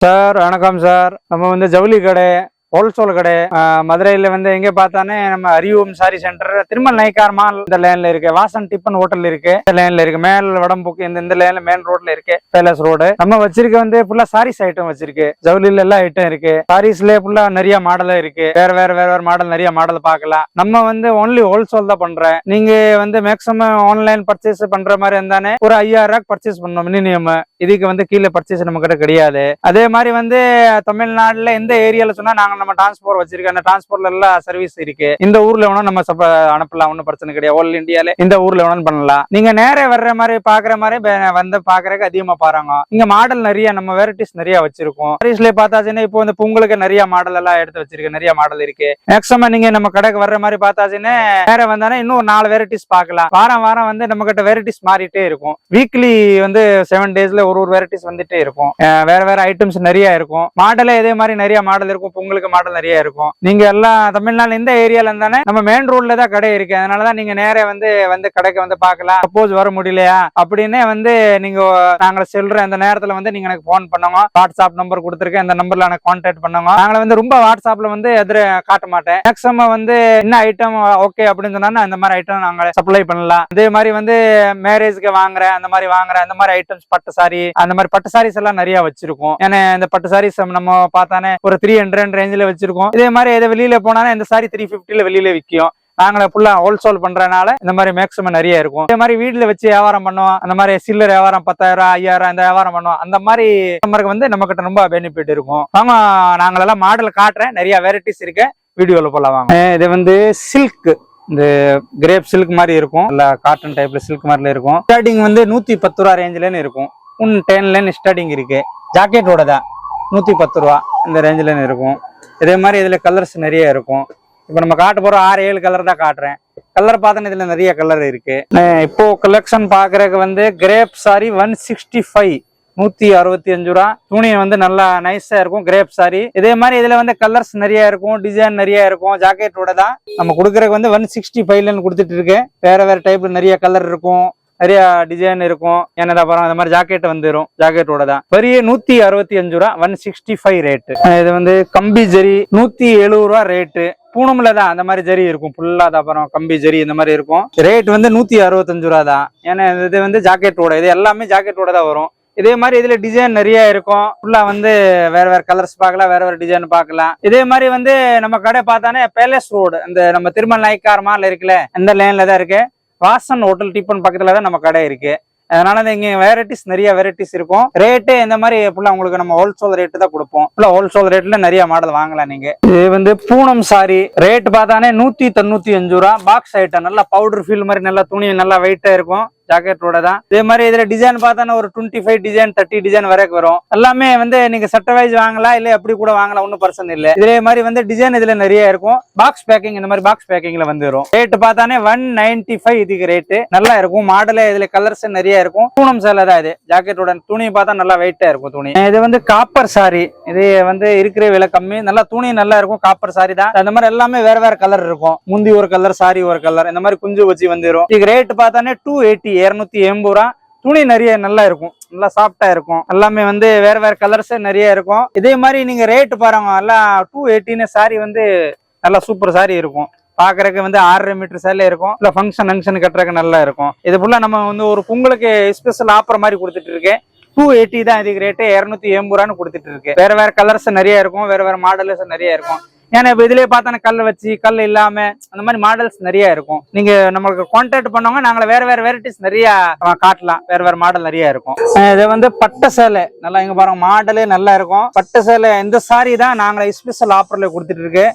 Sir வணக்கம் sir. நம்ம வந்து ஜவுளி கடை, ஹோல்சேல் கடை மதுரையில வந்து எங்க பார்த்தானே நம்ம அறிவும் சாரி சென்டர், திருமல் நைக்கார் மால் இந்த லைன்ல இருக்கு. வாசன் டிஃபன் ஹோட்டல் இருக்கு இந்த லைன்ல இருக்கு. மேல் வடம்புக்கு இந்த லைன்ல மெயின் ரோட்ல இருக்கு. பேலஸ் ரோடு நம்ம வச்சிருக்க வந்து ஃபுல்லா சாரீஸ் ஐட்டம் வச்சிருக்கு. ஜவுளில எல்லா ஐட்டம் இருக்கு. சாரீஸ்ல ஃபுல்லா நிறைய மாடல் இருக்கு. வேற மாடல் நிறைய மாடல் பார்க்கலாம். நம்ம வந்து ஒன்லி ஹோல்சேல் தான் பண்றேன். நீங்க வந்து மேக்ஸிமம் ஆன்லைன் பர்ச்சேஸ் பண்ற மாதிரி இருந்தானே ஒரு 5000 பர்ச்சேஸ் பண்ணணும் மினிமம். இதுக்கு வந்து கீழே பர்ச்சேஸ் நம்ம கிட்ட கிடையாது. அதே மாதிரி வந்து தமிழ்நாடுல எந்த ஏரியால சொன்னா நாங்க நம்ம டிரான்ஸ்போர்ட் வச்சிருக்கோம். அந்த டிரான்ஸ்போர்ட்ல எல்லாம் சர்வீஸ் இருக்கு. இந்த ஊர்ல வேணா நம்ம அனுப்பலாம், ஒன்னும் பிரச்சனை கிடையாது. ஆல் இந்தியால இந்த ஊர்ல வேணாலும் பண்ணலாம். நீங்க நேரே வர்ற மாதிரி பாக்குற மாதிரி வந்து பாக்குறதுக்கு அதிகமா பாருங்க. இங்க மாடல் நிறைய நம்ம வெரைட்டிஸ் நிறைய வச்சிருக்கோம். சாரீஸ்ல பார்த்தாச்சுன்னா இப்போ இந்த பொங்கலுக்கு நிறைய மாடல் எல்லாம் எடுத்து வச்சிருக்கு. நிறைய மாடல் இருக்கு. மேக்ஸிமம் நீங்க நம்ம கடைக்கு வர்ற மாதிரி பார்த்தாச்சுன்னா நேர வந்தானே இன்னும் 4 வெரைட்டிஸ் பார்க்கலாம். வாரம் வந்து நம்ம கிட்ட வெரைட்டிஸ் மாறிட்டே இருக்கும். வீக்லி வந்து 7 டேஸ்ல ஒரு வெரைட்டிஸ் வந்துட்டே இருக்கும். வேற ஐட்டம்ஸ் நிறைய இருக்கும். மாடலே இதே மாதிரி நிறைய மாடல் இருக்கும். பொங்கலுக்கு மாடல் நிறைய இருக்கும். நீங்க எல்லாம் தமிழ்நாடு இந்த ஏரியால இருந்தானே நம்ம மெயின் ரோட்ல தான் கடை இருக்கு. அதனாலதான் நீங்க நேரே வந்து கடைக்கு வந்து பார்க்கலாம். சப்போஸ் வர முடியலையா அப்படின்னு வந்து நீங்க நாங்க சொல்ற அந்த நேரத்துல வந்து நீங்க எனக்கு போன் பண்ணுங்க. வாட்ஸ்அப் நம்பர் கொடுத்துருக்கேன். இந்த நம்பர்ல எனக்கு கான்டாக்ட் பண்ணுங்க. நாங்கள வந்து ரொம்ப வாட்ஸ்அப்ல வந்து எதிர காட்ட மாட்டேன். மேக்ஸிமம் வந்து என்ன ஐட்டம் ஓகே அப்படின்னு சொன்னா அந்த மாதிரி ஐட்டம் நாங்க சப்ளை பண்ணலாம். அதே மாதிரி வந்து மேரேஜ்க்கு வாங்குற அந்த மாதிரி ஐட்டம்ஸ், பட்டு சாரி, அந்த மாதிரி பட்டு சாரீஸ் எல்லாம் நிறைய வச்சிருக்கோம். ஏன்னா இந்த பட்டு சாரீஸ் நம்ம பார்த்தானே ஒரு 300 ரேஞ்சில வச்சிருக்கோம். இதே மாதிரி எதை வெளியில போனாலும் இந்த சாரி 350 வெளியில விற்கும். நாங்களே ஃபுல்லா ஹோல்சேல் பண்றதுனால இந்த மாதிரி மேக்ஸிமம் நிறைய இருக்கும். இதே மாதிரி வீட்டுல வச்சு வியாபாரம் பண்ணுவோம். அந்த மாதிரி சில்லர் வியாபாரம் 10,000 5000 இந்த வியாபாரம் பண்ணுவோம். அந்த மாதிரி வந்து நம்ம கிட்ட ரொம்ப பெனிஃபிட் இருக்கும். வாங்க, நாங்களெல்லாம் மாடல் காட்டுறேன். நிறைய வெரைட்டிஸ் இருக்கு. வீடியோல போலாம் வாங்க. இது வந்து சில்க், இந்த கிரேப் சில்க் மாதிரி இருக்கும். இல்ல காட்டன் டைப்ல சில்க் மாதிரில இருக்கும். ஸ்டார்டிங் வந்து 110 ரூபா ரேஞ்சில இருக்கும். 10 ஸ்டார்டிங் இருக்கு. ஜாக்கெட்டோட தான் 110 ரூபா இந்த ரேஞ்சில இருக்கும். இதே மாதிரி இதுல கலர்ஸ் நிறைய இருக்கும். இப்ப நம்ம காட்ட போற 6-7 கலர் தான் காட்டுறேன். கலர் பார்த்தோன்னா இதுல நிறைய கலர் இருக்கு. இப்போ கலெக்ஷன் பாக்குறதுக்கு வந்து கிரேப் சாரி 165 165 ரூபா. துணி வந்து நல்லா நைஸா இருக்கும். கிரேப் சாரி. இதே மாதிரி இதுல வந்து கலர்ஸ் நிறைய இருக்கும். டிசைன் நிறைய இருக்கும். ஜாக்கெட்டோட தான் நம்ம கொடுக்கறதுக்கு வந்து 165 கொடுத்துட்டு இருக்கு. வேற டைப்ல நிறைய கலர் இருக்கும். நிறைய டிசைன் இருக்கும். என்னடா அப்புறம் அந்த மாதிரி ஜாக்கெட் வந்துடும். ஜாக்கெட்டோட தான் பெரிய 165 ரூபா 165 ரேட்டு. இது வந்து கம்பி ஜரி 170 ரூபா ரேட்டு. பூனம்ல தான் அந்த மாதிரி ஜரி இருக்கும். ஃபுல்லா அப்புறம் கம்பி ஜரி இந்த மாதிரி இருக்கும். ரேட் வந்து 165 ரூபா தான். ஏன்னா இது வந்து ஜாக்கெட்டோட, இது எல்லாமே ஜாக்கெட்டோட தான் வரும். இதே மாதிரி இதுல டிசைன் நிறைய இருக்கும். ஃபுல்லா வந்து வேற கலர்ஸ் பார்க்கலாம். வேற டிசைன் பார்க்கலாம். இதே மாதிரி வந்து நம்ம கடை பார்த்தானே பேலஸ் ரோடு, இந்த நம்ம திருமல் நைக்கார் மால் இருக்குல்ல, இந்த லைன்ல தான் இருக்கு. வாசன் ஹோட்டல் டிஃபன் பக்கத்துல தான் நம்ம கடை இருக்கு. அதனால இங்க நிறைய வெரைட்டிஸ் இருக்கும். ரேட்டு இந்த மாதிரி ஃபுல்லா உங்களுக்கு நம்ம ஹோல்சேல் ரேட்டு தான் கொடுப்போம். ஃபுல்லா ஹோல்சேல் ரேட்ல நிறைய மாடல் வாங்கலாம் நீங்க. இது வந்து பூனம் சாரி. ரேட் பார்த்தானே 195 ரூபா. பாக்ஸ் ஐட்டம் நல்லா பவுடர் ஃபீல் மாதிரி நல்லா துணி நல்லா வெயிட்டா இருக்கும். ஜாக்கெட்டோட தான். இதே மாதிரி இதுல டிசைன் பார்த்தானே ஒரு 25 டிசைன் 30 டிசைன் வரைக்கும் வரும். எல்லாமே வந்து நீங்க சட்ட வைஸ் வாங்கலாம், இல்ல அப்படி கூட வாங்கலாம். ஒன்னும் பிரச்சனை இல்லை. இதே மாதிரி வந்து டிசைன் இதுல நிறைய இருக்கும். பாக்ஸ் பேக்கிங் இந்த மாதிரி பாக்ஸ் பேக்கிங்ல வந்துடும். ரேட் பார்த்தானே 195 இதுக்கு ரேட்டு. நல்லா இருக்கும். மாடலே இதுல கலர்ஸ் நிறைய இருக்கும். பூனம் சேலை தான் இது. ஜாக்கெட்டோட துணி பார்த்தா நல்லா வெயிட்டா இருக்கும் துணி. இது வந்து காப்பர் சாரி. இது வந்து இருக்கிற விலை கம்மி. நல்லா துணி நல்லா இருக்கும். காப்பர் சாரி தான். அந்த மாதிரி எல்லாமே வேற கலர் இருக்கும். முந்தி ஒரு கலர், சாரி ஒரு கலர், இந்த மாதிரி குஞ்சு வச்சு வந்துடும். இதுக்கு ரேட் பார்த்தானே 280 280 ரூபா. துணி நிறைய நல்லா இருக்கும். நல்லா சாஃப்டா இருக்கும். எல்லாமே வந்து வேற கலர்ஸ் நிறைய இருக்கும். இதே மாதிரி நீங்க ரேட் பாருங்க. எல்லாம் 280 சாரி வந்து நல்லா சூப்பர் சாரி இருக்கும். பாக்குறதுக்கு வந்து 6.5 மீட்டர் சேலை இருக்கும். இல்ல ஃபங்க்ஷன் கட்டுறதுக்கு நல்லா இருக்கும். இது ஃபுல்லா நம்ம வந்து ஒரு பொங்கலுக்கு ஸ்பெஷல் ஆஃபர் மாதிரி கொடுத்துட்டு இருக்கேன். 280 தான் இதுக்கு ரேட்டு. 280 ரூபான்னு கொடுத்துட்டு இருக்கு. வேற கலர்ஸ் நிறைய இருக்கும். வேற மாடல்ஸ் நிறைய இருக்கும். ஏன்னா இப்ப இதுலயே பார்த்தானே கல் வச்சு, கல் இல்லாம அந்த மாதிரி மாடல்ஸ் நிறைய இருக்கும். நீங்க நம்மளுக்கு கான்டாக்ட் பண்ணுவாங்க. நாங்கள வேற வெரைட்டிஸ் நிறைய காட்டலாம். வேற மாடல் நிறைய இருக்கும். இது வந்து பட்டு சேலை. நல்லா இங்க பாருங்க, மாடலே நல்லா இருக்கும். பட்டு சேலை இந்த சாரி தான் நாங்கள ஸ்பெஷல் ஆஃபர்ல கொடுத்துட்டு இருக்கு.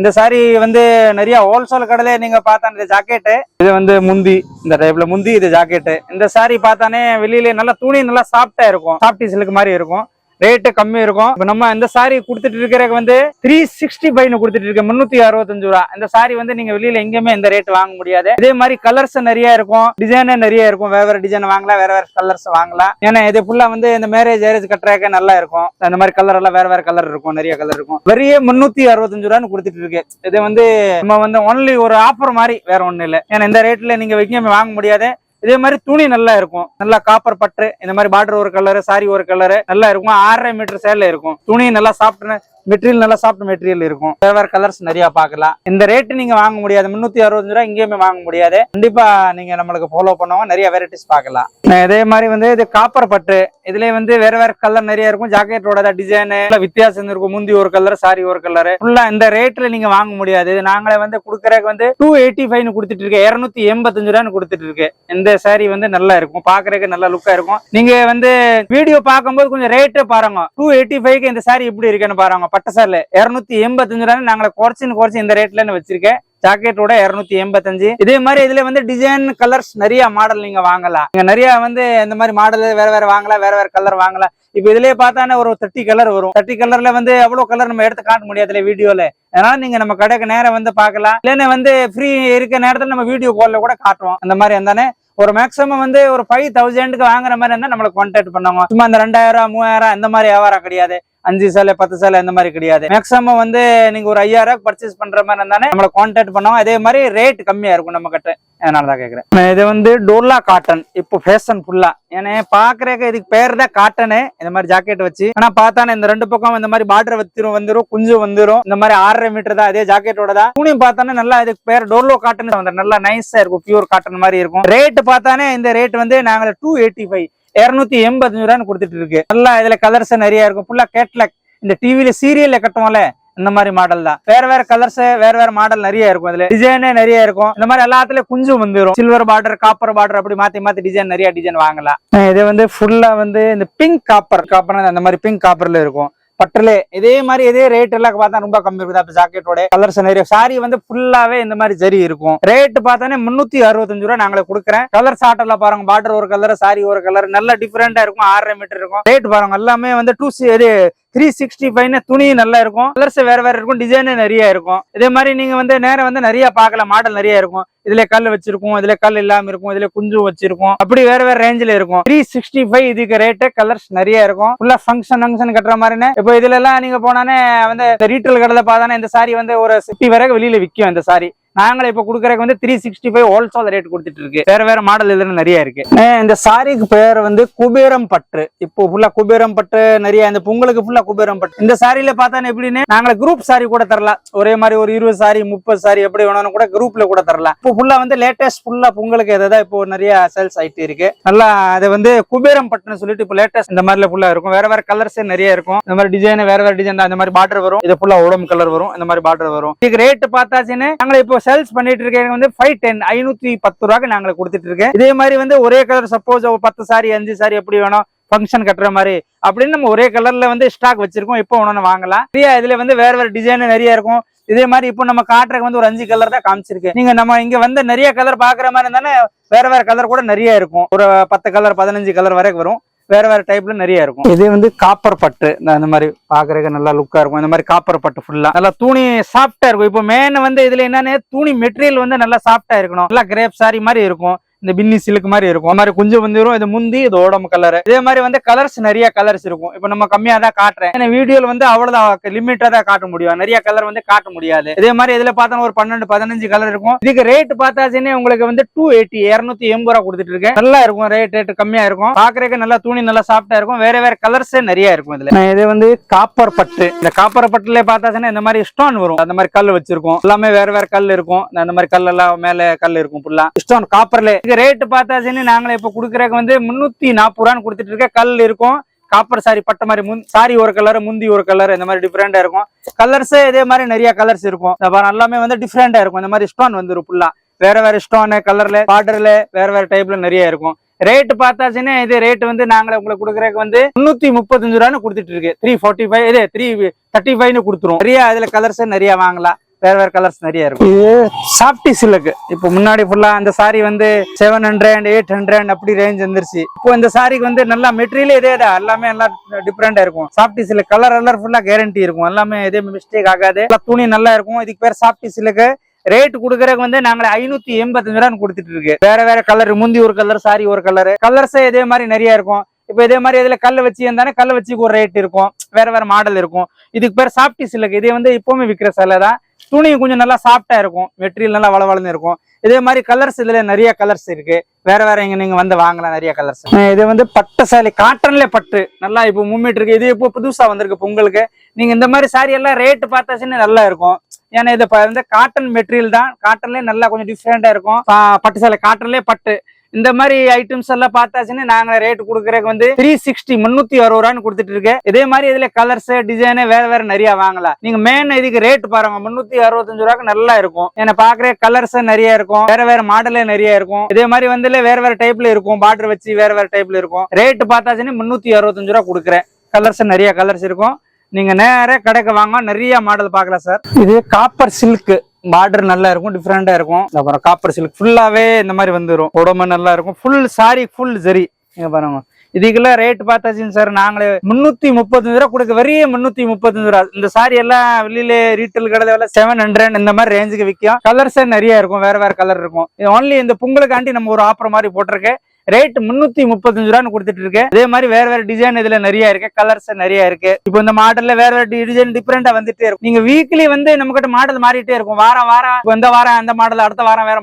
இந்த சாரி வந்து நிறைய ஹோல்சேல் கடையில நீங்க பார்த்தா இந்த ஜாக்கெட்டு, இது வந்து முந்தி, இந்த டைப்ல முந்தி, இது ஜாக்கெட்டு. இந்த சாரி பார்த்தானே வெளியில நல்லா துணி நல்லா சாஃப்டா இருக்கும். சாஃப்டி சில்க் மாதிரி இருக்கும். ரேட்டு கம்மி இருக்கும். இப்ப நம்ம இந்த சாரி கொடுத்துட்டு இருக்கிறதுக்கு வந்து 365 கொடுத்துட்டு இருக்கு. 365 ரூபா. இந்த சாரி வந்து நீங்க வெளியில எங்கேயுமே இந்த ரேட் வாங்க முடியாது. இதே மாதிரி கலர்ஸ் நிறைய இருக்கும். டிசைன் நிறைய இருக்கும். வேற டிசைன் வாங்கலாம். வேற கலர்ஸ் வாங்கலாம். ஏன்னா இது ஃபுல்லா வந்து இந்த மேரேஜ் கட்டுறதுக்கு நல்லா இருக்கும். அந்த மாதிரி கலர் எல்லாம் வேற கலர் இருக்கும். நிறைய கலர் இருக்கும். வெறிய 365 ரூபான்னு கொடுத்துட்டு இருக்கு. இது வந்து நம்ம வந்து ஒன்லி ஒரு ஆஃபர் மாதிரி, வேற ஒண்ணு இல்லை. ஏன்னா இந்த ரேட்ல நீங்க எங்கேயுமே வாங்க முடியாது. இதே மாதிரி துணி நல்லா இருக்கும், நல்லா காப்பர் பட்டு இந்த மாதிரி பார்டர் ஒரு கலரு, சாரி ஒரு கலரு நல்லா இருக்கும். 6.5 மீட்டர் சேல இருக்கும். துணி நல்லா சாப்பிட்டு மெட்டீரியல் நல்லா சாஃப்ட் மெட்டீரியல் இருக்கும். வேற கலர்ஸ் நிறைய பார்க்கலாம். இந்த ரேட்டு நீங்க வாங்க முடியாது, 365 ரூபாய் எங்கேயுமே வாங்க முடியாது. கண்டிப்பா நீங்க நம்மளுக்கு ஃபாலோ பண்ணுவோம், நிறைய வெரைட்டிஸ் பார்க்கலாம். இதே மாதிரி வந்து இது காப்பர் பட்டு, இதுல வந்து வேற கலர் நிறைய இருக்கும். ஜாக்கெட்டோட டிசைன் வித்தியாசம் இருக்கும். முந்தி ஒரு கலர், சாரி ஒரு கலர். ஃபுல்லா இந்த ரேட்ல நீங்க வாங்க முடியாது. நாங்களே வந்து குடுக்கறதுக்கு வந்து 285 கொடுத்துட்டு இருக்கேன், 285 ரூபான்னு கொடுத்துட்டு இருக்கு. இந்த சாரி வந்து நல்லா இருக்கும், பாக்குறதுக்கு நல்ல லுக்கா இருக்கும். நீங்க வந்து வீடியோ பார்க்கும்போது கொஞ்சம் ரேட்டு பாருங்க, 285க்கு இந்த சாரி எப்படி இருக்குன்னு பாருங்க. பட்டு சார்ல 285 ரூபாய் நாங்கள குறைச்சு இந்த ரேட்ல வச்சிருக்கேன். ஜாக்கெட்டோட 285. இதே மாதிரி இதுல வந்து டிசைன் கலர்ஸ் நிறைய மாடல் நீங்க வாங்கலாம். நீங்க நிறைய வந்து இந்த மாதிரி மாடல் வேற வாங்கலாம், வேற கலர் வாங்கலாம். இப்ப இதுலயே பார்த்தானே ஒரு 30 கலர் வரும். 30 கலர்ல வந்து எவ்வளவு கலர் நம்ம எடுத்து காட்ட முடியாதுல வீடியோல. அதனால நீங்க நம்ம கடைக்கு நேரம் வந்து பார்க்கலாம். இல்லைன்னா வந்து ஃப்ரீ இருக்க நேரத்துல நம்ம வீடியோ கால்ல கூட காட்டுவோம். அந்த மாதிரி இருந்தானே ஒரு மேக்ஸிமம் வந்து ஒரு 5000க்கு வாங்குற மாதிரி இருந்தா நம்மளுக்கு கான்டாக்ட் பண்ணுவாங்க. சும்மா அந்த 2000 3000 இந்த மாதிரி வியாபாரம் கிடையாது. 5 சேலை 10 சேலை இந்த மாதிரி கிடையாது. மேக்ஸிமம் வந்து நீங்க ஒரு 5000 பர்ச்சேஸ் பண்ற மாதிரி இருந்தானே நம்மள கான்டாக்ட் பண்ணுவோம். அதே மாதிரி ரேட் கம்மியா இருக்கும் நம்ம கிட்ட. அதனாலதான் கேக்குறேன். இது வந்து டோலா காட்டன் இப்போ ஃபேஷன் ஃபுல்லா. ஏன்னா பாக்குறதுக்கு இதுக்கு பேர் தான் காட்டனு. இந்த மாதிரி ஜாக்கெட் வச்சு ஆனா பார்த்தானே இந்த ரெண்டு பக்கம் இந்த மாதிரி பார்டர் வந்துரும், குஞ்சு வந்துரும். இந்த மாதிரி 6.5 மீட்டர் தான். அதே ஜாக்கெட்டோட தான். துணி பார்த்தானே நல்லா இதுக்கு பேர் டோலோ காட்டன் வந்து நல்லா நைஸா இருக்கும், பியூர் காட்டன் மாதிரி இருக்கும். ரேட் பார்த்தானே இந்த ரேட் வந்து நாங்க 285 285 ரூபான்னு கொடுத்துட்டு இருக்கு. நல்லா இதுல கலர்ஸ் நிறைய இருக்கும். ஃபுல்லா கேட்லாக் இந்த டிவில சீரியல்ல கட்டுவோம்ல இந்த மாதிரி மாடல் தான். வேற கலர்ஸ் வேற மாடல் நிறைய இருக்கும். இதுல டிசைனே நிறைய இருக்கும். இந்த மாதிரி எல்லாத்துலயும் குஞ்சு வந்துரும். சில்வர் பார்டர், காப்பர் பார்டர் அப்படி மாத்தி டிசைன் நிறைய டிசைன் வாங்கலாம். இது வந்து ஃபுல்லா வந்து இந்த பிங்க் காப்பர் அந்த மாதிரி பிங்க் காப்பர்ல இருக்கும். பட்டுலே இதே மாதிரி இதே ரேட் எல்லாம் பார்த்தா ரொம்ப கம்மி இருக்குது. ஜாக்கெட்டோட கலர்ஸ் நிறைய. சாரி வந்து ஃபுல்லாவே இந்த மாதிரி ஜரி இருக்கும். ரேட் பார்த்தானே 365 ரூபாய் நாங்களே கொடுக்குறேன். கலர் சாட்டர்ல பாருங்க, பார்டர் ஒரு கலர், சாரி ஒரு கலர், நல்ல டிஃபரெண்டா இருக்கும். 6.5 மீட்டர் இருக்கும். ரேட் பாருங்க எல்லாமே வந்து 365 துணி நல்லா இருக்கும். கலர்ஸ் வேற இருக்கும், டிசைன் நிறைய இருக்கும். இதே மாதிரி நீங்க வந்து நேரம் வந்து நிறைய பார்க்கலாம். மாடல் நிறைய இருக்கும். இதுல கல் வச்சிருக்கும், இதுல கல் இல்லாம இருக்கும், இதுல குஞ்சு வச்சிருக்கும். அப்படி வேற ரேஞ்சில இருக்கும். 365 இதுக்கு ரேட்டு. கலர்ஸ் நிறைய இருக்கும். ஃபுல்லா ஃபங்க்ஷன் கட்டுற மாதிரின்னு. இப்போ இதுல எல்லாம் நீங்க போனானே வந்து ரீட்டைல் கடையில பார்த்தானே இந்த சாரி வந்து ஒரு 50 வரைக்கும் வெளியில விற்கும். இந்த சாரி நாங்களே இப்ப குடுக்கறதுக்கு வந்து 365 ஹோல்சேல் ரேட் கொடுத்துட்டு இருக்கு. வேற மாடல் இதுல நிறைய இருக்கு. இந்த சாரிக்கு பேர் வந்து குபேரம் பட்டு. இப்போ ஃபுல்லா குபேரம் பட்டு நிறைய. இந்த பொங்கலுக்கு ஃபுல்லா குபேரம் பட்டு. இந்த சாரியில பார்த்தா எப்படின்னு நாங்களே குரூப் சாரி கூட தரலாம். ஒரே மாதிரி ஒரு 20 சாரி 30 சாரி எப்படி வேணும்னு கூட குரூப்ல கூட தரலாம். இப்போ ஃபுல்லா வந்து லேட்டஸ்ட் ஃபுல்லா பொங்கலுக்கு எதாவது இப்போ நிறைய சேல்ஸ் ஆயிட்டு இருக்கு. நல்லா அது வந்து குபேரம் பட்டுன்னு சொல்லிட்டு இப்போ லேட்டஸ்ட் இந்த மாதிரில ஃபுல்லா இருக்கும். வேற கலர்ஸ் நிறைய இருக்கும். இந்த மாதிரி டிசைன் வேற டிசைன் தான். இந்த மாதிரி பார்டர் வரும். இது ஃபுல்லா உடம்பு கலர் வரும். இந்த மாதிரி பார்டர் வரும். இதுக்கு ரேட் பார்த்தாச்சுன்னு நாங்களே இப்போ சேல்ஸ் பண்ணிட்டு இருக்கேன் வந்து 510 510 ரூபாய்க்கு நாங்க கொடுத்துட்டு இருக்கேன். இதே மாதிரி வந்து ஒரே கலர் சப்போஸ் 10 சாரி 5 சாரி எப்படி வேணும் ஃபங்க்ஷன் கட்டுற மாதிரி அப்படின்னு நம்ம ஒரே கலர்ல வந்து ஸ்டாக் வச்சிருக்கோம். இப்போ ஒண்ணு வாங்கலாம். இதுல வந்து வேற டிசைன் நிறைய இருக்கும். இதே மாதிரி இப்போ நம்ம காட்டுறதுக்கு வந்து ஒரு 5 கலர் தான் காமிச்சிருக்கு. நீங்க நம்ம இங்க வந்து நிறைய கலர் பாக்குற மாதிரி இருந்தானே வேற கலர் கூட நிறைய இருக்கும். ஒரு 10 கலர் 15 கலர் வரைக்கும் வரும். வேற டைப்ல நிறைய இருக்கும். இதே வந்து காப்பர் பட்டு இந்த மாதிரி பாக்குறதுக்கு நல்லா லுக்கா இருக்கும். இந்த மாதிரி காப்பர் பட்டு ஃபுல்லா நல்லா துணி சாஃப்டா இருக்கும். இப்போ மெயின் வந்து இதுல என்னன்னு துணி மெட்டீரியல் வந்து நல்லா சாஃப்டா இருக்கணும். நல்லா கிரேப் சாரி மாதிரி இருக்கும். இந்த பின்னி சில்க் மாதிரி இருக்கும். அந்த மாதிரி கொஞ்சம் வந்துடும். இது முந்தி இது உடம்பு கலர். இதே மாதிரி வந்து கலர்ஸ் நிறைய கலர்ஸ் இருக்கும். இப்போ நம்ம கம்மியா தான் காட்டுறேன். ஏன்னா வீடியோல வந்து அவ்வளவுதான் லிமிட்டா தான் காட்ட முடியும். நிறைய கலர் வந்து காட்ட முடியாது. இதே மாதிரி இதுல பார்த்தா ஒரு 12 15 கலர் இருக்கும். இதுக்கு ரேட் பார்த்தாச்சுன்னு உங்களுக்கு வந்து 280 280 ரூபாய் கொடுத்துட்டு இருக்கேன். நல்லா இருக்கும். ரேட் கம்மியா இருக்கும். பாக்குறதுக்கு நல்லா துணி நல்லா சாஃப்டா இருக்கும். வேற கலர்ஸ் நிறைய இருக்கும். இதுல இது வந்து காப்பர் பட்டு. இந்த காப்பர் பட்டுல பார்த்தாச்சுன்னா இந்த மாதிரி ஸ்டோன் வரும். அந்த மாதிரி கல் வச்சிருக்கும். எல்லாமே வேற கல் இருக்கும். அந்த மாதிரி கல் எல்லாம் மேல கல் இருக்கும். ஃபுல்லா ஸ்டோன் காப்பர்ல. ரேட் பார்த்தாச்சுன்னு நாங்களே இப்ப குடுக்கறதுக்கு வந்து 340 ரூபான்னு கொடுத்துட்டு இருக்க. கல் இருக்கும். காப்பர் சாரி பட்ட மாதிரி சாரி ஒரு கலர் முந்தி ஒரு கலர் இந்த மாதிரி டிஃபரெண்டா இருக்கும். கலர்ஸ் இதே மாதிரி நிறைய கலர்ஸ் இருக்கும். எல்லாமே வந்து டிஃபரெண்டா இருக்கும். இந்த மாதிரி ஸ்டோன் வந்துடும். ஃபுல்லா வேற ஸ்டோன் கலர்ல பார்டர்ல வேற டைப்ல நிறைய இருக்கும். ரேட் பார்த்தாச்சுன்னா இது ரேட் வந்து நாங்களே உங்களுக்கு கொடுக்கறதுக்கு வந்து 335 ரூபான்னு கொடுத்துட்டு இருக்கு. 345 இது 335 கொடுத்துரும். நிறைய இதுல கலர்ஸ் நிறைய வாங்கலாம். வேற கலர்ஸ் நிறைய இருக்கும். இது சாஃப்டி சில்க். இப்போ முன்னாடி ஃபுல்லா அந்த சாரி வந்து 700 800 அப்படி ரேஞ்ச் வந்துருச்சு. இப்போ இந்த சாரிக்கு வந்து நல்லா மெட்டீரியல் இதேதான். எல்லாமே எல்லாம் டிஃபரெண்டா இருக்கும். சாஃப்டி சில்க் கலர் ஃபுல்லா கேரண்டி இருக்கும். எல்லாமே எதே மிஸ்டேக் ஆகாது. துணி நல்லா இருக்கும். இதுக்கு பேர் சாஃப்டி சில்க். ரேட் குடுக்கறதுக்கு வந்து நாங்களே 585 ரூபான்னு கொடுத்துட்டு இருக்கு. வேற கலர் முந்தி ஒரு கலர் சாரி ஒரு கலர். கலர்ஸ் இதே மாதிரி நிறைய இருக்கும். இப்ப இதே மாதிரி இதுல கல்ல வச்சு இருந்தானே கல்ல வச்சு ஒரு ரேட் இருக்கும். வேற மாடல் இருக்கும். இதுக்கு பேர் சாஃப்டி சில்க். இதே வந்து இப்பவுமே விற்கிற சேலை தான். துணி கொஞ்சம் நல்லா சாஃப்டா இருக்கும். மெட்டீரியல் நல்லா வளவளன்னு இருக்கும். இதே மாதிரி கலர்ஸ் இதுல நிறைய கலர்ஸ் இருக்கு. வேற வேற இங்க நீங்க வந்து வாங்கலாம் நிறைய கலர்ஸ். இது வந்து பட்டு சாரி, காட்டன்ல பட்டு நல்லா இப்போ மூவ்மெண்ட் இருக்கு. இது இப்போ புதுசா வந்திருக்கு பொங்கலுக்கு. நீங்க இந்த மாதிரி சாரி எல்லாம் ரேட் பார்த்தாச்சுன்னு நல்லா இருக்கும். ஏன்னா இது வந்து காட்டன் மெட்டீரியல் தான். காட்டன்லேயே நல்லா கொஞ்சம் டிஃப்ரெண்டா இருக்கும். பட்டு சேலை காட்டன்லேயே பட்டு இந்த மாதிரி ஐட்டம்ஸ் எல்லாம் பார்த்தாச்சுன்னு நாங்க ரேட் கொடுக்கறதுக்கு வந்து 360 360 ரூபான்னு கொடுத்துட்டு இருக்கேன். இதே மாதிரி இதுல கலர்ஸ் டிசைன் வேற வேற நிறைய வாங்கலாம். நீங்க மெயின் இதுக்கு ரேட் பாருங்க 365 ரூபாய்க்கு நல்லா இருக்கும். ஏன்னா பாக்குற கலர்ஸ் நிறைய இருக்கும், வேற வேற மாடலே நிறைய இருக்கும். இதே மாதிரி வந்து வேற வேற டைப்ல இருக்கும், பார்டர் வச்சு வேற வேற டைப்ல இருக்கும். ரேட் பார்த்தாச்சுன்னு 365 ரூபா கொடுக்குறேன். கலர்ஸ் நிறைய கலர்ஸ் இருக்கும். நீங்க நேர கடைக்கு வாங்க, நிறைய மாடல் பார்க்கலாம் சார். இது காப்பர் சில்க், பார்டர் நல்லா இருக்கும், டிஃப்ரெண்டா இருக்கும். அப்புறம் காப்பர் சில்க் ஃபுல்லாவே இந்த மாதிரி வந்துடும். உடம்பு நல்லா இருக்கும். Full sorry full zari. நீங்க பாருங்க இதுக்கெல்லாம் ரேட் பார்த்தாச்சுன்னு சார் நாங்களே 335 ரூபா கொடுக்க. வெறிய 335 ரூபா. இந்த சாரி எல்லாம் வெளியில ரீட்டைல் கடையில 700 இந்த மாதிரி ரேஞ்சுக்கு விற்கும். கலர்ஸ் நிறைய இருக்கும், வேற வேற கலர் இருக்கும். ஒன்லி இந்த பொங்கலுக்காண்டி நம்ம ஒரு ஆஃபர் மாதிரி போட்டிருக்கேன். ரேட் 335 ரூபான்னு கொடுத்துட்டு இருக்கு. இதே மாதிரி வேற வேற டிசைன் இதுல நிறைய இருக்கு, கலர்ஸ் நிறைய இருக்கு. இப்போ இந்த மாடல்ல வேற வேற டிசைன் டிஃபரெண்டா வந்துட்டே இருக்கும். நீங்க வீக்லி வந்து நம்ம கிட்ட மாடல் மாறிட்டே இருக்கும். வாரம் வாரம் இந்த வாரம் அந்த மாடல், அடுத்த வாரம் வேற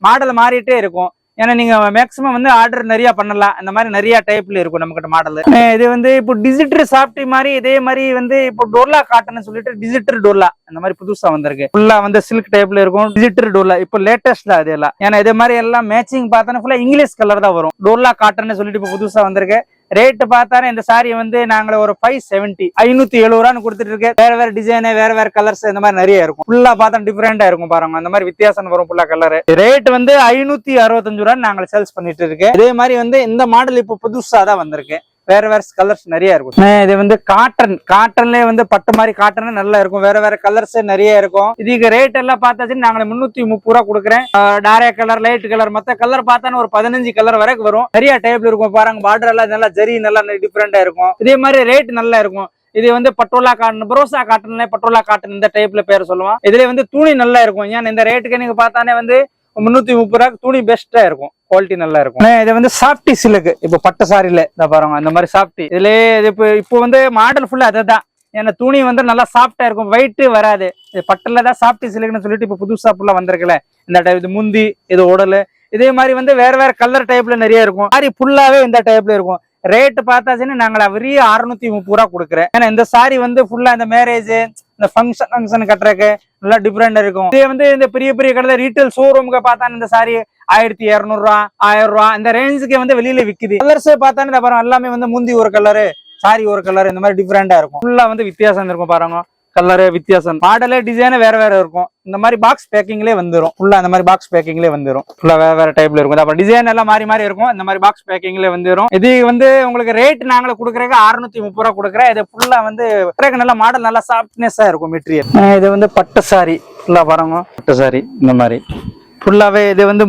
மாடல் மாறிட்டே இருக்கும். ஏன்னா நீங்க மேக்ஸிமம் வந்து ஆர்டர் நிறைய பண்ணலாம். இந்த மாதிரி நிறைய டைப்ல இருக்கும் நம்ம கிட்ட மாடல். இது வந்து இப்போ டிஜிட்டல் சாஃப்டி மாதிரி, இதே மாதிரி வந்து இப்போ டோர்லா காட்டன் சொல்லிட்டு டிஜிட்டல் டோர்லா இந்த மாதிரி புதுசா வந்திருக்கு. ஃபுல்லா வந்து சில்க் டைப்ல இருக்கும். டிஜிட்டல் டோர்லா இப்போ லேட்டஸ்ட் தான் இது எல்லாம். ஏன்னா இதே மாதிரி எல்லாம் மேட்சிங் பார்த்தா ஃபுல்லா இங்கிலீஷ் கலர் தான் வரும். டோர்லா காட்டன் சொல்லிட்டு இப்போ புதுசா வந்திருக்கு. ரேட் பார்த்தாலே இந்த சாரி வந்து நாங்களே ஒரு 570 570 ரூபான்னு கொடுத்துட்டு இருக்கு. வேற வேற டிசைன், வேற வேற கலர்ஸ் இந்த மாதிரி நிறைய இருக்கும். ஃபுல்லா பார்த்தா டிஃபரெண்டா இருக்கும் பாருங்க. அந்த மாதிரி வித்தியாசம் வரும். ஃபுல்லா கலர் ரேட் வந்து 565 ரூபான்னு நாங்கள் சேல்ஸ் பண்ணிட்டு இருக்கு. இதே மாதிரி வந்து இந்த மாடல் இப்போ புதுசா தான் வந்திருக்கு. வேற வேற கலர்ஸ் நிறைய இருக்கும். இது வந்து காட்டன்ல வந்து பட்டு மாதிரி காட்டன் நல்லா இருக்கும். வேற வேற கலர்ஸ் நிறைய இருக்கும். இதுக்கு ரேட் எல்லாம் பார்த்தாச்சுன்னு நாங்க 330 ரூபா கொடுக்குறேன். டார்க் கலர், லைட் கலர், மத்த கலர் பார்த்தாலும் ஒரு 15 கலர் வரைக்கும் வரும். நிறைய டைப்ல இருக்கும் பாருங்க. பார்டர் எல்லாம் நல்லா ஜரி நல்லா டிஃப்ரெண்டா இருக்கும். இதே மாதிரி ரேட் நல்லா இருக்கும். இது வந்து பட்டோலா காட்டன், புரோசா காட்டன்ல பட்டோலா காட்டன் இந்த டைப்ல பேர் சொல்லுவோம். இதுல வந்து துணி நல்லா இருக்கும். ஏன்னா இந்த ரேட்டுக்கு நீங்க பார்த்தானே வந்து 330 ரூபாய்க்கு துணி பெஸ்டா இருக்கும். குவாலிட்டி நல்லா இருக்கும். இது வந்து சாஃப்டி சில்க். இப்போ பட்டு சாரியில இந்த பாருங்க அந்த மாதிரி சாஃப்டி. இதுல இப்போ வந்து மாடல் ஃபுல்லா அதுதான். ஏன்னா துணி வந்து நல்லா சாஃப்டா இருக்கும், வெயிட் வராது. இது பட்டுல தான் சாஃப்டி சில்க்னு சொல்லிட்டு இப்போ புதுசா ஃபுல்லா வந்திருக்குல்ல இந்த டைப். இது முந்தி, இது உடல். இதே மாதிரி வந்து வேற வேற கலர் டைப்ல நிறைய இருக்கும். சாரி ஃபுல்லாவே இந்த டைப்ல இருக்கும். ரேட் பார்த்தாச்சுன்னு நாங்கள வெறிய 630 ரூபா கொடுக்குறேன். ஏன்னா இந்த சாரி வந்து ஃபுல்லா இந்த மேரேஜ், இந்த ஃபங்க்ஷன் கட்டுறதுக்கு நல்லா டிஃப்ரெண்டா இருக்கும். இதே வந்து இந்த பெரிய பெரிய கடையில ரீட்டைல் ஷோரூமுக்கு பார்த்தா இந்த சாரி 1200 ரூபா 1000 ரூபா இந்த ரேஞ்சுக்கு வந்து வெளியில விக்குது. கலர்ஸ் பார்த்தானே பாருங்க எல்லாமே வந்து முந்தி ஒரு கலரு, சாரி ஒரு கலர், இந்த மாதிரி டிஃப்ரெண்டா இருக்கும். ஃபுல்லா வந்து வித்தியாசம் இருக்கும் பாருங்க. கலரு வித்தியாசம், மாடலே டிசைனே வேற வேற இருக்கும். இந்த மாதிரி பாக்ஸ் பேக்கிங்லேயே வந்துடும். ஃபுல்லா இந்த மாதிரி பாக்ஸ் பேக்கிங்லேயே வந்துடும். ஃபுல்லா வேற வேற டைப்ல இருக்கும். அப்புறம் டிசைன் எல்லாம் மாறி மாறி இருக்கும். இந்த மாதிரி பாக்ஸ் பேக்கிங்லேயே வந்துடும். இது வந்து உங்களுக்கு ரேட் நாங்களே கொடுக்குறதுக்கு 630 ரூபா கொடுக்குறேன். இது ஃபுல்லா வந்து நல்லா மாடல் நல்லா சாஃப்ட்னஸா இருக்கும் மெட்டீரியல். இது வந்து பட்டு சாரி ஃபுல்லா பாருங்க. பட்டு சாரி இந்த மாதிரி ஃபுல்லாவே. இது வந்து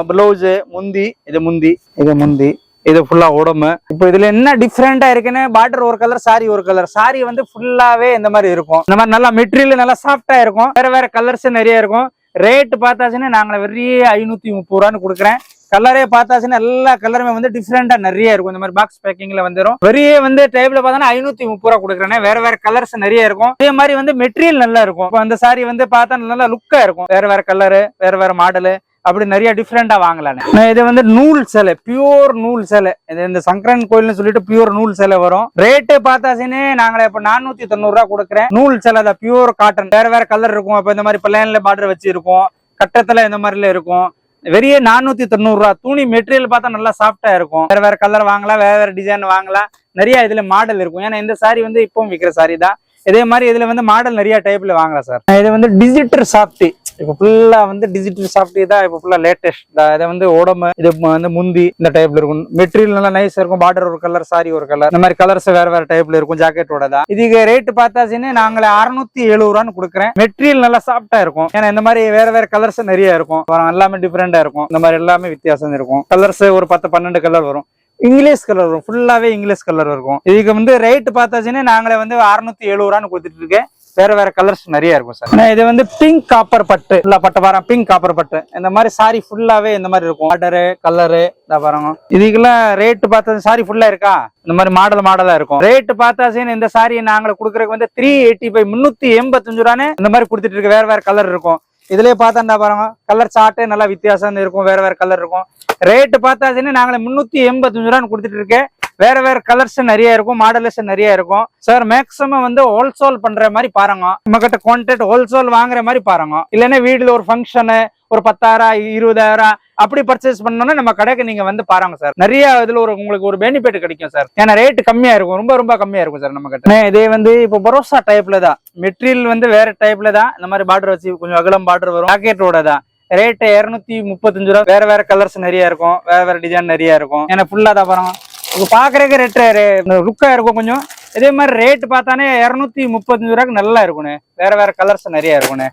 பிளவுஸ், முந்தி, இது முந்தி, இது முந்தி, இது ஃபுல்லா உடம்பு. இப்போ இதுல என்ன டிஃப்ரெண்டா இருக்குன்னு பார்டர் ஒரு கலர், சாரி ஒரு கலர். சாரி வந்து ஃபுல்லாவே இந்த மாதிரி இருக்கும். இந்த மாதிரி நல்லா மெட்டீரியல் நல்லா சாஃப்டா இருக்கும். வேற வேற கலர்ஸ் நிறைய இருக்கும். ரேட் பார்த்தாச்சுன்னா நாங்களே வெறிய 530 ரூபான்னு கொடுக்குறேன். கலரே பார்த்தாச்சுன்னா எல்லா கலருமே வந்து டிஃப்ரெண்டா நிறைய இருக்கும். இந்த மாதிரி பாக்ஸ் பேக்கிங்ல வந்துடும். வெறிய வந்து டைப்ல பார்த்தா 530 ரூபா கொடுக்குறேன். வேற வேற கலர்ஸ் நிறைய இருக்கும். அதே மாதிரி வந்து மெட்டீரியல் நல்லா இருக்கும். இப்போ அந்த சாரி வந்து பார்த்தா நல்லா லுக்கா இருக்கும். வேற வேற கலரு, வேற வேற மாடலு, அப்படி நிறைய டிஃப்ரெண்டா வாங்கலாம். இது வந்து நூல் சேலை, பியூர் நூல் சேலை. இது இந்த சங்கரன் கோயில்னு சொல்லிட்டு பியூர் நூல் சேலை வரும். ரேட்டு பார்த்தாச்சுன்னு நாங்களே இப்ப 490 ரூபா கொடுக்குறேன். நூல் சேலை தான், பியூர் காட்டன். வேற வேற கலர் இருக்கும். இப்ப இந்த மாதிரி பிளைன்ல பார்டர் வச்சு இருக்கும், கட்டத்துல இந்த மாதிரில இருக்கும். வெறிய 490 ரூபா. துணி மெட்டீரியல் பார்த்தா நல்லா சாஃப்டா இருக்கும். வேற வேற கலர் வாங்கலாம், வேற வேற டிசைன் வாங்கலாம். நிறைய இதுல மாடல் இருக்கும். ஏன்னா இந்த சாரி வந்து இப்பவும் விற்கிற சாரி தான். இதே மாதிரி இதுல வந்து மாடல் நிறைய டைப்ல வாங்கலாம் சார். இது வந்து டிஜிட்டல் சாஃப்டி. இப்போ ஃபுல்லா வந்து டிஜிட்டல் சாஃப்டி தான் இப்போ ஃபுல்லா லேட்டஸ்ட். இதை வந்து உடம்பு, இது வந்து முந்தி இந்த டைப்ல இருக்கும். மெட்டீரியல் நல்லா நைஸா இருக்கும். பார்டர் ஒரு கலர், சாரி ஒரு கலர், இந்த மாதிரி கலர்ஸ் வேற வேற டைப்ல இருக்கும். ஜாக்கெட்டோட தான். இதுக்கு ரேட் பார்த்தாச்சுன்னு நாங்களே 670 ரூபான்னு கொடுக்குறேன். மெட்டீரியல் நல்லா சாஃப்டா இருக்கும். ஏன்னா இந்த மாதிரி வேற வேற கலர்ஸ் நிறைய இருக்கும். எல்லாமே டிஃப்ரெண்டா இருக்கும். இந்த மாதிரி எல்லாமே வித்தியாசம் இருக்கும். கலர்ஸ் ஒரு 10-12 கலர் வரும். இங்கிலீஷ் கலர் வரும். ஃபுல்லாவே இங்கிலீஷ் கலர் இருக்கும். இதுக்கு வந்து ரேட் பார்த்தாச்சுன்னு நாங்களே வந்து 670 ரூபான்னு கொடுத்துட்டு இருக்கேன். வேற வேற கலர்ஸ் நிறைய இருக்கும் சார். இது வந்து பிங்க் காப்பர் பட்டு, பட்டு பாருங்க. பிங்க் காப்பர் பட்டு இந்த மாதிரி சாரி ஃபுல்லாவே இந்த மாதிரி இருக்கும். பார்டரு, கலரு பாருங்க. இதுக்கெல்லாம் ரேட் பார்த்தா சாரி ஃபுல்லா இருக்கா இந்த மாதிரி மாடலா இருக்கும். ரேட் பார்த்தாச்சுன்னு இந்த சாரி நாங்களை கொடுக்குறதுக்கு வந்து 385 385 ரூபான்னு இந்த மாதிரி கொடுத்துட்டு இருக்கு. வேற வேற கலர் இருக்கும். இதுலயே பார்த்தா பாருங்க கலர் சார்ட்டு நல்லா வித்தியாசம் இருக்கும், வேற வேற கலர் இருக்கும். ரேட்டு பார்த்தாச்சுன்னா நாங்களே 385 ரூபான்னு கொடுத்துட்டு இருக்கேன். வேற வேற கலர்ஸ் நிறைய இருக்கும், மாடல்ஸ் நிறைய இருக்கும் சார். மேக்ஸிமம் வந்து ஹோல்சேல் பண்ற மாதிரி பாருங்க, நம்ம கிட்ட குவான்டிட்டி ஹோல்சேல் வாங்குற மாதிரி பாருங்க. இல்லைன்னா வீட்டுல ஒரு ஃபங்க்ஷனு ஒரு 10,000 20,000 அப்படி பர்ச்சேஸ் பண்ணோம்னா நம்ம கடைக்கு நீங்க வந்து பாருங்க சார். நிறைய இதுல உங்களுக்கு ஒரு பெனிஃபிட் கிடைக்கும் சார். ஏன்னா ரேட் கம்மியா இருக்கும், ரொம்ப ரொம்ப கம்மியா இருக்கும் சார் நம்ம கிட்ட. இதே வந்து இப்போ பரோசா டைப்ல தான், மெட்டீரியல் வந்து வேற டைப்ல தான். இந்த மாதிரி பார்டர் வச்சு கொஞ்சம் அகலம் பார்டர் வரும், பாக்கெட்டோட தான். ரேட்டு 235 ரூபா. வேற வேற கலர்ஸ் நிறைய இருக்கும், வேற வேற டிசைன் நிறைய இருக்கும். ஏன்னா ஃபுல்லா தான் பாருங்க, பாக்குறதுக்கு ரேட்டு லுக்கா இருக்கும் கொஞ்சம். இதே மாதிரி ரேட் பார்த்தானே 235 ரூபாய்க்கு நல்லா இருக்கும்னு. வேற வேற கலர்ஸ் நிறைய இருக்கும்னு.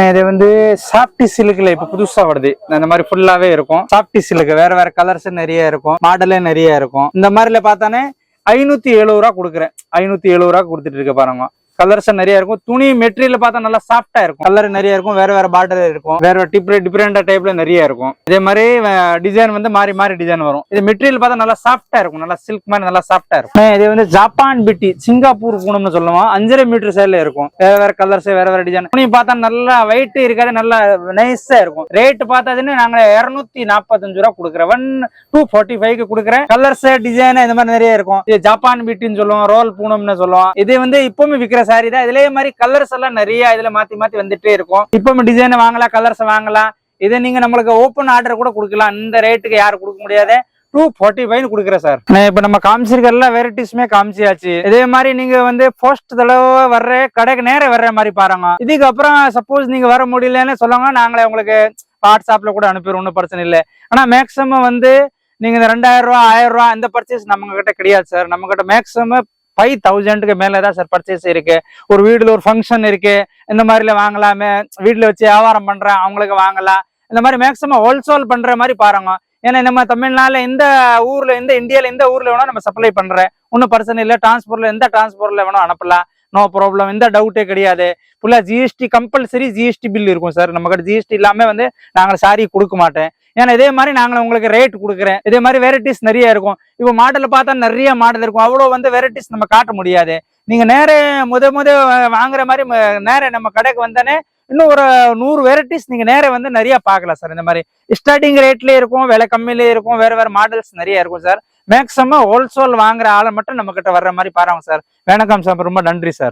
இது வந்து சாப்டி சில்க்ல இப்ப புதுசா வருது, இந்த மாதிரி ஃபுல்லாவே இருக்கும். சாப்டி சில்க் வேற வேற கலர்ஸ் நிறைய இருக்கும், மாடலே நிறைய இருக்கும். இந்த மாதிரில பார்த்தானே 570 ரூபா கொடுக்குறேன். 570 ரூபா கொடுத்துட்டு இருக்க பாருங்க. கலர்ஸ் நிறைய இருக்கும். துணி மெட்டீரியல் பார்த்தா நல்லா சாஃப்டா இருக்கும், கலர் நிறைய இருக்கும், வேற வேற பார்டர் இருக்கும், வேற வேற டிஃபரெண்ட் டைப்ல நிறைய இருக்கும். இதே மாதிரி டிசைன் வந்து மாறி மாறி டிசைன் வரும். இது மெட்டீரியல் பார்த்தா நல்லா சாஃப்டா இருக்கும், நல்லா சில்க் மாதிரி நல்லா சாஃப்டா இருக்கும். இது வந்து ஜப்பான் பிட்டி சிங்கப்பூர் பூனம்னு சொல்லுவோம். 5.5 மீட்டர் சைட்ல இருக்கும். வேற வேற கலர்ஸ் வேற வேற டிசைன். துணி பார்த்தா நல்லா வெயிட் இருக்காது, நல்லா நைஸா இருக்கும். ரேட் பார்த்தாச்சுன்னு நாங்க 245 ரூபா கொடுக்குறேன். 1245 கொடுக்குறேன். கலர்ஸ் டிசைன் இந்த மாதிரி நிறைய இருக்கும். இது ஜப்பான் பிட்டின்னு சொல்லுவோம், ரோல் பூனம்னு சொல்லுவோம். இது வந்து இப்பவுமே விற்கிற சாரி தான். இதுலயே மாதிரி கலர்ஸ் எல்லாம் நிறைய இதுல மாத்தி மாத்தி வந்துட்டே இருக்கும். இப்ப டிசைன் வாங்கலாம், கலர்ஸ் வாங்கலாம். இதை நீங்க நம்மளுக்கு ஓப்பன் ஆர்டர் கூட கொடுக்கலாம். இந்த ரேட்டுக்கு யாரும் கொடுக்க முடியாது. 245 கொடுக்குறேன் சார். இப்ப நம்ம காமிச்சிருக்க எல்லா வெரைட்டிஸுமே காமிச்சியாச்சு. இதே மாதிரி நீங்க வந்து ஃபர்ஸ்ட் தடவை வர்ற கடைக்கு நேரம் வர்ற மாதிரி பாருங்க. இதுக்கு அப்புறம் சப்போஸ் நீங்க வர முடியலன்னு சொல்லுவாங்க, நாங்களே உங்களுக்கு வாட்ஸ்அப்ல கூட அனுப்பிடுவோம், ஒன்றும் பிரச்சனை இல்லை. ஆனா மேக்ஸிமம் வந்து நீங்க இந்த 2000 ரூபா 1000 ரூபா இந்த பர்ச்சேஸ் நம்ம கிட்ட கிடையாது சார். நம்ம கிட்ட மேக்ஸிமம் 5000க்கு மேலதான் சார் பர்ச்சேஸ் இருக்கு. ஒரு வீடுல ஒரு ஃபங்க்ஷன் இருக்கு, இந்த மாதிரில வாங்கலாமே. வீட்டுல வச்சு வியாபாரம் பண்றேன் அவங்களுக்கு வாங்கலாம். இந்த மாதிரி மேக்ஸிமம் ஹோல்சேல் பண்ற மாதிரி பாருங்க. ஏன்னா நம்ம தமிழ்நாடுல எந்த ஊர்ல, எந்த இந்தியால எந்த ஊர்ல வேணா நம்ம சப்ளை பண்றேன், ஒன்னும் பிரச்சனை இல்லை. டிரான்ஸ்போர்ட்ல எந்த டிரான்ஸ்போர்ட்ல வேணும் அனுப்பலாம், நோ ப்ராப்ளம், எந்த டவுட்டே கிடையாது. ஃபுல்லா ஜிஎஸ்டி கம்பல்சரி ஜிஎஸ்டி பில் இருக்கும் சார். நம்ம கிட்ட ஜிஎஸ்டி இல்லாம வந்து நாங்க சாரி கொடுக்க மாட்டேன். ஏன்னா இதே மாதிரி நாங்க உங்களுக்கு ரேட் கொடுக்குறேன். இதே மாதிரி வெரைட்டிஸ் நிறைய இருக்கும். இப்போ மாடல் பார்த்தா நிறைய மாடல் இருக்கும், அவ்வளவு வந்து வெரைட்டிஸ் நம்ம காட்ட முடியாது. நீங்க நேர முத வாங்குற மாதிரி நேர நம்ம கடைக்கு வந்தானே இன்னும் ஒரு 100 வெரைட்டிஸ் நீங்க நேர வந்து நிறைய பார்க்கலாம் சார். இந்த மாதிரி ஸ்டார்டிங் ரேட்லயே இருக்கும், விலை கம்மியிலேயே இருக்கும், வேற வேற மாடல்ஸ் நிறைய இருக்கும் சார். மேக்ஸிமம் ஹோல்சேல் வாங்குற ஆளை மட்டும் நம்ம கிட்ட வர்ற மாதிரி பாருங்க சார். வணக்கம் சார், ரொம்ப நன்றி சார்.